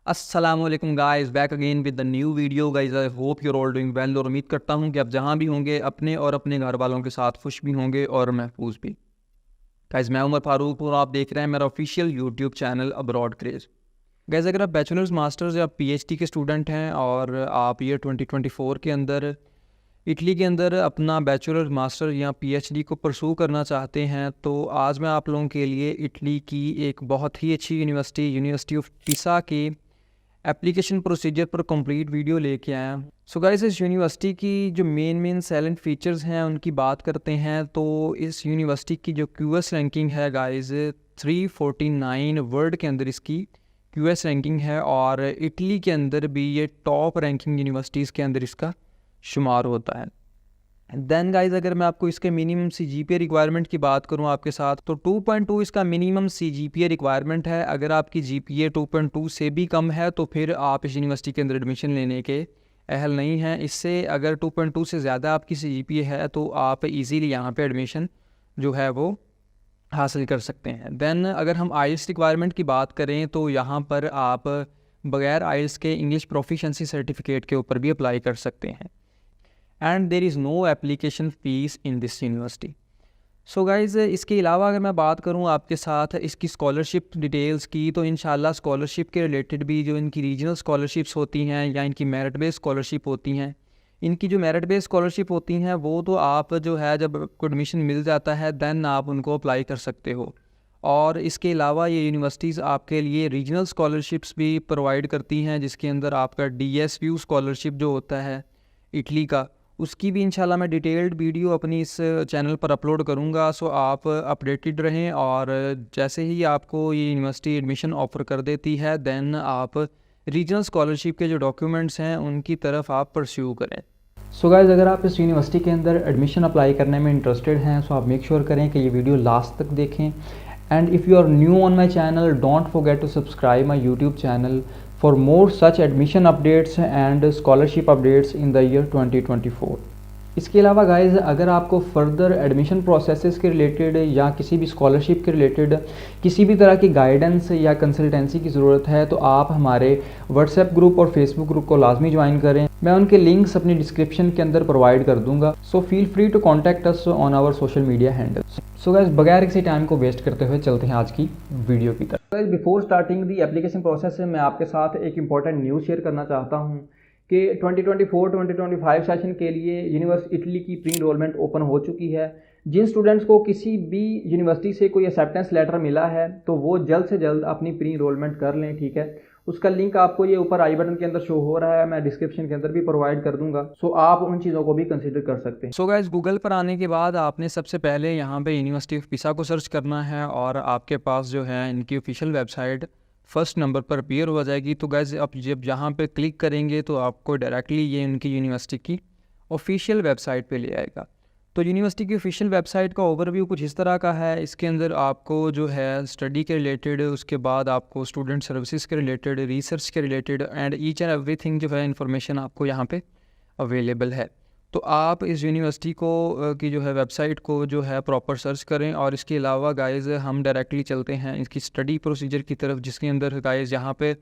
अस्सलामुअलैकुम guys, back again with the new video guys. I hope you are all doing well और उम्मीद करता हूँ कि आप जहाँ भी होंगे अपने और अपने घर वालों के साथ खुश भी होंगे और महफूज भी। गाइस मैं उमर फारूक और आप देख रहे हैं मेरा official YouTube channel abroad craze. Guys अगर आप बैचलर्स मास्टर्स या पीएचडी के स्टूडेंट हैं और आप ईयर 2024 के अंदर इटली के अंदर अपना बैचलर मास्टर या पीएचडी को परसू करना चाहते हैं तो आज मैं आप लोगों के लिए इटली की एक बहुत ही अच्छी यूनिवर्सिटी ऑफ पिसा की एप्लीकेशन प्रोसीजर पर कंप्लीट वीडियो लेके आया। सो गाइस इस यूनिवर्सिटी की जो मेन साइलेंट फीचर्स हैं उनकी बात करते हैं तो इस यूनिवर्सिटी की जो क्यूएस रैंकिंग है गाइस 349 वर्ल्ड के अंदर इसकी क्यूएस रैंकिंग है और इटली के अंदर भी ये टॉप रैंकिंग यूनिवर्सिटीज़ के अंदर इसका शुमार होता है। देन गाइज अगर मैं आपको इसके मिनिमम CGPA रिक्वायरमेंट की बात करूं आपके साथ तो 2.2 इसका मिनिमम CGPA रिक्वायरमेंट है। अगर आपकी GPA 2.2 से भी कम है तो फिर आप इस यूनिवर्सिटी के अंदर एडमिशन लेने के अहल नहीं हैं। इससे अगर 2.2 से ज़्यादा आपकी CGPA है तो आप इजीली यहाँ पे एडमिशन जो है वो हासिल कर सकते हैं। देन अगर हम आइल्स रिक्वायरमेंट की बात करें तो यहाँ पर आप बगैर आइल्स के इंग्लिश प्रोफिशेंसी सर्टिफिकेट के ऊपर भी अप्लाई कर सकते हैं and there is no application fees in this university. So guys इसके अलावा अगर मैं बात करूँ आपके साथ इसकी स्कॉलरशिप डिटेल्स की तो इंशाल्लाह स्कॉलरशिप के रिलेटेड भी जो इनकी रीजनल स्कॉलरशिप्स होती हैं या इनकी मेरिट बेस्ड स्कॉलरशिप होती हैं, इनकी जो मेरिट बेस्ड स्कॉलरशिप होती हैं वो तो आप जो है जब आपको एडमिशन मिल जाता है दैन आप उनको अप्लाई कर सकते हो। और इसके अलावा ये यूनिवर्सिटीज़ आपके लिए रीजनल स्कॉलरशिप्स भी प्रोवाइड करती हैं जिसके अंदर आपका DSU स्कॉलरशिप जो होता है इटली का, उसकी भी इंशाल्लाह मैं डिटेल्ड वीडियो अपनी इस चैनल पर अपलोड करूँगा। सो आप अपडेटेड रहें और जैसे ही आपको ये यूनिवर्सिटी एडमिशन ऑफ़र कर देती है दैन आप रीजनल स्कॉलरशिप के जो डॉक्यूमेंट्स हैं उनकी तरफ आप परस्यू करें। सो गाइज़ अगर आप इस यूनिवर्सिटी के अंदर एडमिशन अप्लाई करने में इंटरेस्टेड हैं सो आप मेक श्योर करें कि ये वीडियो लास्ट तक देखें and if you are new on my channel don't forget to subscribe my YouTube channel for more such admission updates and scholarship updates in the year 2024। इसके अलावा guys अगर आपको further admission processes के related या किसी भी scholarship के related किसी भी तरह की गाइडेंस या कंसल्टेंसी की ज़रूरत है तो आप हमारे व्हाट्सएप ग्रुप और फेसबुक ग्रुप को लाजमी ज्वाइन करें। मैं उनके लिंक्स अपनी डिस्क्रिप्शन के अंदर प्रोवाइड कर दूंगा। So feel free to contact us on our social media handles. So guys बगैर किसी टाइम को वेस्ट करते हुए चलते हैं आज की वीडियो की तरफ। Guys before starting the application process मैं आपके साथ एक इंपॉर्टेंट न्यूज़ शेयर करना चाहता हूं कि 2024-2025 सेशन के लिए यूनिवर्सिटी इटली की प्री इनरोलमेंट ओपन हो चुकी है। जिन स्टूडेंट्स को किसी भी यूनिवर्सिटी से कोई एक्सेप्टेंस लेटर मिला है तो वो जल्द से जल्द अपनी प्री इनरोलमेंट कर लें, ठीक है। उसका लिंक आपको ये ऊपर आई बटन के अंदर शो हो रहा है, मैं डिस्क्रिप्शन के अंदर भी प्रोवाइड कर दूंगा। सो आप उन चीज़ों को भी कंसीडर कर सकते हैं। सो गाइस गूगल पर आने के बाद आपने सबसे पहले यहाँ पे यूनिवर्सिटी ऑफ पिसा को सर्च करना है और आपके पास जो है इनकी ऑफिशियल वेबसाइट फर्स्ट नंबर पर अपीयर हो जाएगी। तो गाइस आप जब यहाँ पे क्लिक करेंगे तो आपको डायरेक्टली ये उनकी यूनिवर्सिटी की ऑफिशियल वेबसाइट पे ले आएगा। तो यूनिवर्सिटी की ऑफिशियल वेबसाइट का ओवरव्यू कुछ इस तरह का है। इसके अंदर आपको जो है स्टडी के रिलेटेड, उसके बाद आपको स्टूडेंट सर्विसेज के रिलेटेड, रिसर्च के related and each and everything जो है इन्फॉर्मेशन आपको यहाँ पे अवेलेबल है। तो आप इस यूनिवर्सिटी को की जो है वेबसाइट को जो है प्रॉपर सर्च करें। और इसके अलावा गाइज़ हम डायरेक्टली चलते हैं इसकी स्टडी प्रोसीजर की तरफ, जिसके अंदर गाइज़ यहाँ पे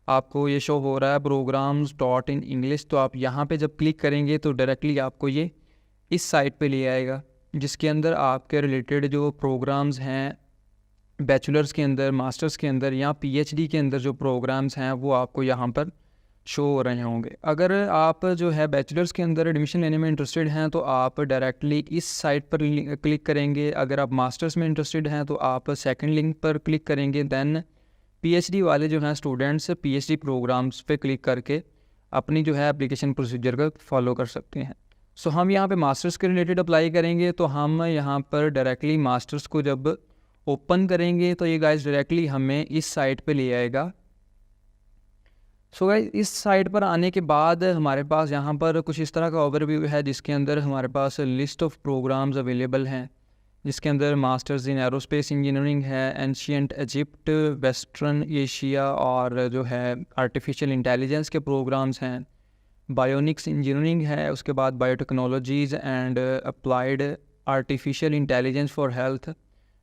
आपको ये शो हो रहा है प्रोग्राम्स डॉट इन इंग्लिश। तो आप यहाँ पे जब क्लिक करेंगे तो डायरेक्टली आपको ये इस साइट पे ले आएगा जिसके अंदर आपके रिलेटेड जो प्रोग्राम्स हैं बैचलर्स के अंदर, मास्टर्स के अंदर या पीएचडी के अंदर जो प्रोग्राम्स हैं वो आपको यहाँ पर शो हो रहे होंगे। अगर आप जो है बैचलर्स के अंदर एडमिशन लेने में इंटरेस्टेड हैं तो आप डायरेक्टली इस साइट पर क्लिक करेंगे। अगर आप मास्टर्स में इंटरेस्टेड हैं तो आप सेकंड लिंक पर क्लिक करेंगे। दैन पीएचडी वाले जो हैं स्टूडेंट्स पीएचडी प्रोग्राम्स पे क्लिक करके अपनी जो है एप्लीकेशन प्रोसीजर को फॉलो कर सकते हैं। सो हम यहाँ पे मास्टर्स के रिलेटेड अप्लाई करेंगे तो हम यहाँ पर डायरेक्टली मास्टर्स को जब ओपन करेंगे तो ये गाइस डायरेक्टली हमें इस साइट पे ले आएगा। सो गाइस इस साइट पर आने के बाद हमारे पास यहाँ पर कुछ इस तरह का ओवरव्यू है जिसके अंदर हमारे पास लिस्ट ऑफ प्रोग्राम्स अवेलेबल हैं, जिसके अंदर मास्टर्स इन एरोस्पेस इंजीनियरिंग है, एंशियंट इजिप्ट, वेस्टर्न एशिया और जो है आर्टिफिशियल इंटेलिजेंस के प्रोग्राम्स हैं, बायोनिक्स इंजीनियरिंग है, उसके बाद biotechnologies and applied artificial intelligence for health,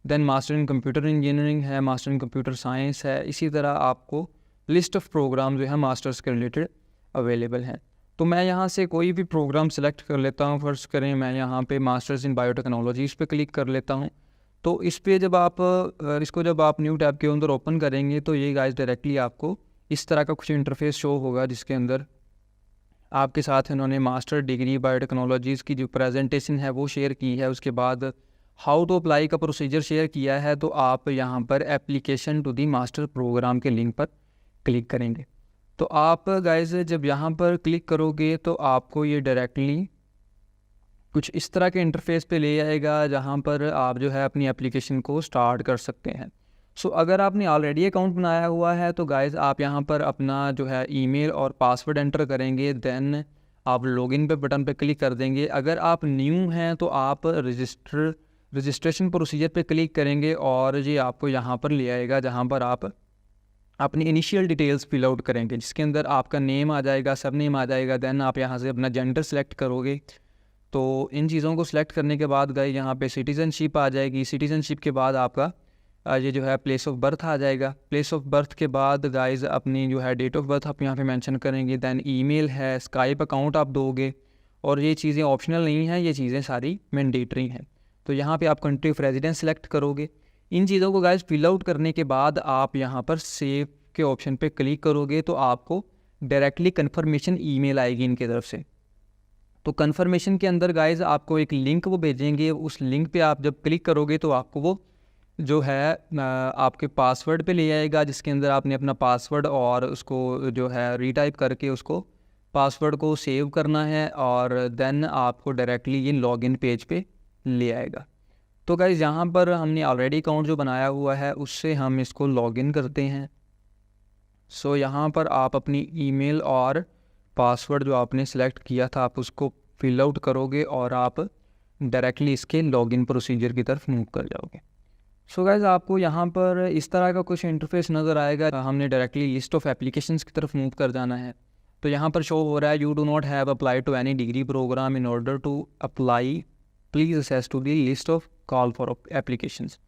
then master in computer engineering है, मास्टर इन कंप्यूटर साइंस है। इसी तरह आपको लिस्ट ऑफ प्रोग्राम जो है मास्टर्स के रिलेटेड अवेलेबल हैं। तो मैं यहाँ से कोई भी प्रोग्राम सेलेक्ट कर लेता हूँ। फर्स्ट करें मैं यहाँ पे मास्टर्स इन बायोटेक्नोलॉजीज़ पे क्लिक कर लेता हूँ। तो इस पे जब आप इसको जब आप न्यू टैब के अंदर ओपन करेंगे तो ये गाइस डायरेक्टली आपको इस तरह का कुछ इंटरफेस शो होगा, जिसके अंदर आपके साथ इन्होंने मास्टर डिग्री बायोटेक्नोलॉजीज़ की जो प्रेजेंटेशन है वो शेयर की है। उसके बाद हाउ टू अप्लाई का प्रोसीजर शेयर किया है। तो आप यहाँ पर application to the master program के लिंक पर क्लिक करेंगे। तो आप गाइस जब यहाँ पर क्लिक करोगे तो आपको ये डायरेक्टली कुछ इस तरह के इंटरफेस पे ले आएगा, जहाँ पर आप जो है अपनी एप्लीकेशन को स्टार्ट कर सकते हैं। सो अगर आपने ऑलरेडी अकाउंट बनाया हुआ है तो गाइस आप यहाँ पर अपना जो है ईमेल और पासवर्ड एंटर करेंगे, देन आप लॉगिन पे बटन पे क्लिक कर देंगे। अगर आप न्यू हैं तो आप रजिस्ट्रेशन प्रोसीजर पे क्लिक करेंगे और ये आपको यहाँ पर ले आएगा, जहाँ पर आप अपनी इनिशियल डिटेल्स फिल आउट करेंगे, जिसके अंदर आपका नेम आ जाएगा, सब नेम आ जाएगा। देन आप यहाँ से अपना जेंडर सेलेक्ट करोगे। तो इन चीज़ों को सिलेक्ट करने के बाद गए यहाँ पे सिटीज़नशिप आ जाएगी। सिटीज़नशिप के बाद आपका ये जो है प्लेस ऑफ बर्थ आ जाएगा। प्लेस ऑफ बर्थ के बाद गाइस अपनी जो है डेट ऑफ बर्थ आप यहाँ पे मेंशन करेंगे। दैन ईमेल है, स्काइप अकाउंट आप दोगे, और ये चीज़ें ऑप्शनल नहीं हैं, ये चीज़ें सारी मैंडेटरी हैं। तो यहाँ पे आप कंट्री ऑफ रेजिडेंस सेलेक्ट करोगे। इन चीज़ों को गाइस फिल आउट करने के बाद आप यहाँ पर सेव के ऑप्शन पे क्लिक करोगे तो आपको डायरेक्टली कन्फर्मेशन ईमेल आएगी इनकी तरफ से। तो कन्फर्मेशन के अंदर गाइस आपको एक लिंक वो भेजेंगे। उस लिंक पे आप जब क्लिक करोगे तो आपको वो जो है आपके पासवर्ड पे ले आएगा, जिसके अंदर आपने अपना पासवर्ड और उसको जो है रीटाइप करके उसको पासवर्ड को सेव करना है, और देन आपको डायरेक्टली ये लॉगिन पेज पे ले आएगा। तो गाइस यहाँ पर हमने ऑलरेडी अकाउंट जो बनाया हुआ है उससे हम इसको लॉगिन करते हैं। सो यहाँ पर आप अपनी ईमेल और पासवर्ड जो आपने सेलेक्ट किया था आप उसको फिल आउट करोगे और आप डायरेक्टली इसके लॉगिन प्रोसीजर की तरफ मूव कर जाओगे। सो गाइस आपको यहाँ पर इस तरह का कुछ इंटरफेस नज़र आएगा। हमने डायरेक्टली लिस्ट ऑफ एप्लीकेशंस की तरफ मूव कर जाना है। तो यहाँ पर शो हो रहा है you do not have apply to any degree program, in order to apply please access to the list of call for applications.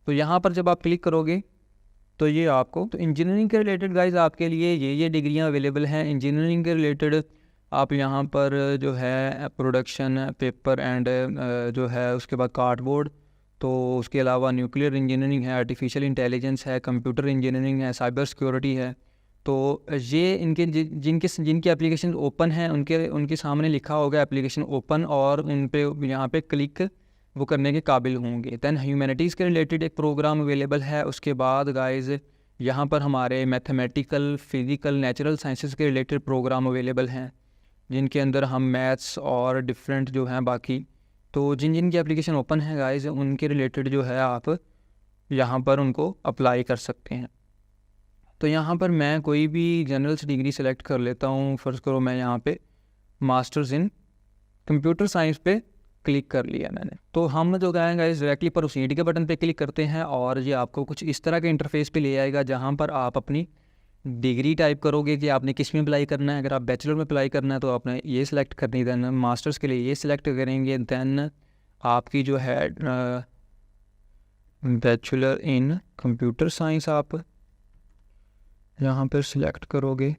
तो यहाँ पर जब आप क्लिक करोगे तो ये आपको तो इंजीनियरिंग के रिलेटेड गाइस आपके लिए ये डिग्रियाँ अवेलेबल हैं। इंजीनियरिंग के रिलेटेड आप यहाँ पर जो है प्रोडक्शन पेपर एंड जो है उसके बाद कार्डबोर्ड, तो उसके अलावा न्यूक्लियर इंजीनियरिंग है, आर्टिफिशियल इंटेलिजेंस है, कंप्यूटर इंजीनियरिंग है, साइबर सिक्योरिटी है। तो ये इनके जिनकी एप्लीकेशन ओपन है उनके सामने लिखा होगा एप्लीकेशन ओपन, और उन पे यहाँ पे क्लिक वो करने के काबिल होंगे। दैन ह्यूमैनिटीज़ के रिलेटेड एक प्रोग्राम अवेलेबल है। उसके बाद गाइस यहाँ पर हमारे मैथमेटिकल, फिज़िकल, नेचुरल साइंसेस के रिलेटेड प्रोग्राम अवेलेबल हैं, जिनके अंदर हम मैथ्स और डिफरेंट जो हैं बाकी, तो जिनकी एप्लीकेशन ओपन है गाइस उनके रिलेटेड जो है आप यहाँ पर उनको अप्लाई कर सकते हैं। तो यहाँ पर मैं कोई भी जनरल से डिग्री सेलेक्ट कर लेता हूँ। फ़र्ज़ करो मैं यहाँ पे मास्टर्स इन कंप्यूटर साइंस पे क्लिक कर लिया मैंने। तो हम जो कहेंगे गाइस डायरेक्टली प्रोसीड के बटन पे क्लिक करते हैं और ये आपको कुछ इस तरह के इंटरफेस पे ले आएगा, जहाँ पर आप अपनी डिग्री टाइप करोगे कि आपने किस में अप्लाई करना है। अगर आप बैचलर में अप्लाई करना है तो आपने ये सिलेक्ट करनी है, दैन मास्टर्स के लिए ये सिलेक्ट करेंगे, दैन आपकी जो है बैचलर इन कंप्यूटर साइंस आप यहाँ पर सिलेक्ट करोगे।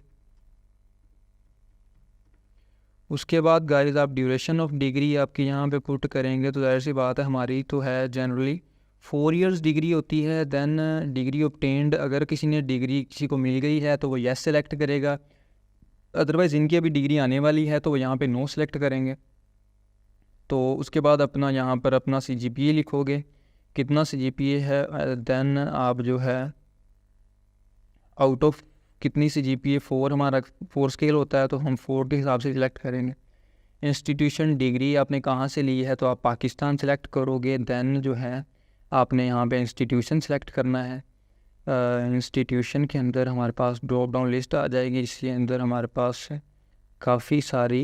उसके बाद गाइस आप ड्यूरेशन ऑफ डिग्री आपकी यहाँ पे पुट करेंगे। तो जाहिर सी बात है हमारी तो है जनरली 4 इयर्स डिग्री होती है। दैन डिग्री ऑब्टेन्ड, अगर किसी ने डिग्री किसी को मिल गई है तो वो येस सेलेक्ट करेगा, अदरवाइज़ इनकी अभी डिग्री आने वाली है तो वो यहाँ पे नो सेलेक्ट करेंगे। तो उसके बाद अपना यहाँ पर अपना CGPA लिखोगे, कितना CGPA है। दैन आप जो है आउट ऑफ कितनी CGPA 4 हमारा 4 स्केल होता है तो हम 4 के हिसाब से सिलेक्ट करेंगे। इंस्टीट्यूशन डिग्री आपने कहाँ से ली है तो आप पाकिस्तान सेलेक्ट करोगे। दैन जो है आपने यहाँ पे इंस्टीट्यूशन सेलेक्ट करना है। इंस्टीट्यूशन के अंदर हमारे पास ड्रॉप डाउन लिस्ट आ जाएगी, जिसके अंदर हमारे पास काफ़ी सारी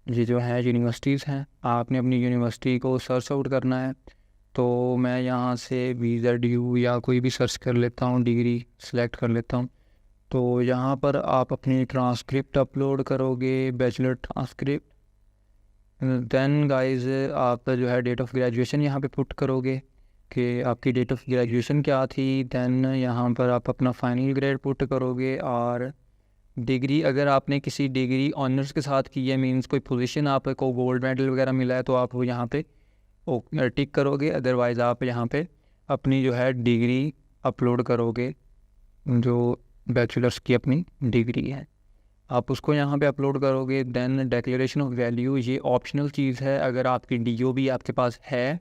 ये जो है यूनिवर्सिटीज़ हैं। आपने अपनी यूनिवर्सिटी को सर्च आउट करना है। तो मैं यहाँ से VZU या कोई भी सर्च कर लेता हूँ, डिग्री सेलेक्ट कर लेता हूँ। तो यहाँ पर आप अपनी ट्रांसक्रिप्ट अपलोड करोगे, बैचलर ट्रांसक्रिप्ट। दैन गाइस आप जो है डेट ऑफ ग्रेजुएशन यहाँ पे पुट करोगे। कि आपकी डेट ऑफ ग्रेजुएशन क्या थी। दैन यहाँ पर आप अपना फाइनल ग्रेड पुट करोगे, और डिग्री अगर आपने किसी डिग्री ऑनर्स के साथ की है, मींस कोई पोजीशन आपको गोल्ड मेडल वगैरह मिला है, तो आप वो यहाँ पे टिक करोगे। अदरवाइज़ आप यहाँ पे अपनी जो है डिग्री अपलोड करोगे, जो बैचलर्स की अपनी डिग्री है आप उसको यहाँ पे अपलोड करोगे। देन डिक्लेरेशन ऑफ वैल्यू, ये ऑप्शनल चीज़ है। अगर आपकी डीओबी आपके पास है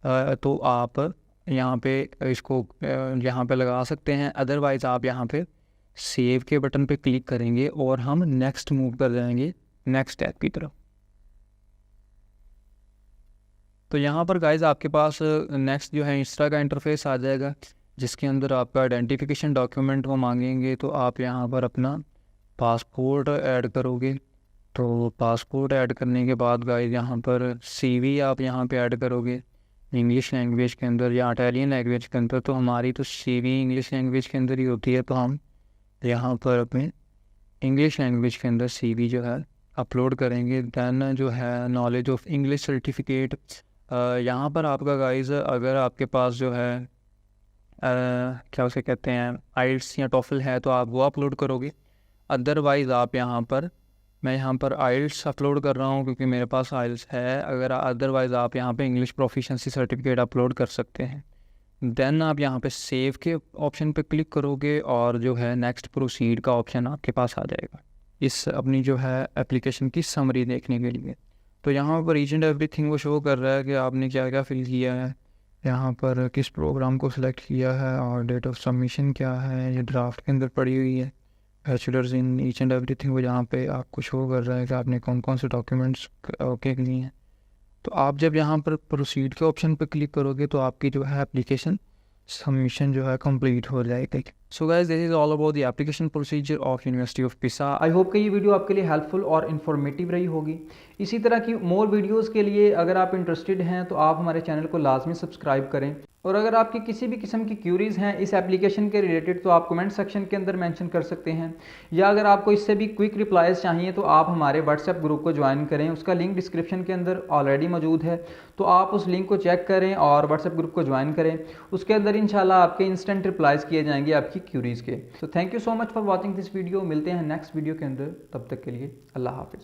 तो आप यहाँ पे इसको यहाँ पे लगा सकते हैं। अदरवाइज़ आप यहाँ पे सेव के बटन पे क्लिक करेंगे और हम नेक्स्ट मूव कर जाएंगे नेक्स्ट स्टेप की तरफ। तो यहाँ पर गाइज आपके पास नेक्स्ट जो है इंस्टा का इंटरफेस आ जाएगा, जिसके अंदर आपका आइडेंटिफिकेशन डॉक्यूमेंट वो मांगेंगे। तो आप यहाँ पर अपना पासपोर्ट ऐड करोगे। तो पासपोर्ट ऐड करने के बाद गाइज यहाँ पर सीवी आप यहाँ पे ऐड करोगे इंग्लिश लैंग्वेज के अंदर या इटालियन लैंग्वेज के अंदर। तो हमारी तो सीवी इंग्लिश लैंग्वेज के अंदर ही होती है, तो हम यहाँ पर अपने इंग्लिश लैंग्वेज के अंदर सीवी जो है अपलोड करेंगे। दैन जो है नॉलेज ऑफ इंग्लिश सर्टिफिकेट, यहाँ पर आपका गाइज अगर आपके पास जो है क्या उसे कहते हैं आइल्स या टॉफल है तो आप वो अपलोड करोगे। अदरवाइज़ आप यहाँ पर, मैं यहाँ पर आइल्स अपलोड कर रहा हूँ क्योंकि मेरे पास आइल्स है। अगर अदरवाइज़ आप यहाँ पे इंग्लिश प्रोफिशिएंसी सर्टिफिकेट अपलोड कर सकते हैं। देन आप यहाँ पे सेव के ऑप्शन पे क्लिक करोगे और जो है नेक्स्ट प्रोसीड का ऑप्शन आपके पास आ जाएगा इस अपनी जो है एप्लीकेशन की समरी देखने के लिए। तो यहाँ पर ईच एंड एवरीथिंग वो शो कर रहा है कि आपने क्या क्या फिल किया है, यहाँ पर किस प्रोग्राम को सिलेक्ट किया है और डेट ऑफ सबमिशन क्या है, ये ड्राफ्ट के अंदर पड़ी हुई है bachelors in each and everything. वो यहाँ पे आपको शो कर रहा है कि आपने कौन कौन से डॉक्यूमेंट्स ओके लिए हैं। तो आप जब यहाँ पर प्रोसीड के ऑप्शन पर क्लिक करोगे तो आपकी जो है एप्लीकेशन सबमिशन जो है कंप्लीट हो जाएगी। So guys this is all about the application procedure of university of Pisa. I hope कि ये वीडियो आपके लिए हेल्पफुल और इन्फॉर्मेटिव रही होगी। इसी तरह की मोर वीडियोस के लिए अगर आप इंटरेस्टेड हैं तो आप हमारे चैनल को लाजमी सब्सक्राइब करें, और अगर आपकी किसी भी किस्म की क्यूरीज़ हैं इस एप्लीकेशन के रिलेटेड तो आप कमेंट सेक्शन के अंदर मेंशन कर सकते हैं, या अगर आपको इससे भी क्विक रिप्लाईज चाहिए तो आप हमारे व्हाट्सएप ग्रुप को ज्वाइन करें। उसका लिंक डिस्क्रिप्शन के अंदर ऑलरेडी मौजूद है, तो आप उस लिंक को चेक करें और व्हाट्सएप ग्रुप को ज्वाइन करें। उसके अंदर इंशाल्लाह आपके इंस्टेंट रिप्लाईज किए जाएंगे आपकी क्यूरीज़ के। तो thank you so much for watching this video. मिलते हैं नेक्स्ट वीडियो के अंदर, तब तक के लिए अल्लाह हाफिज़।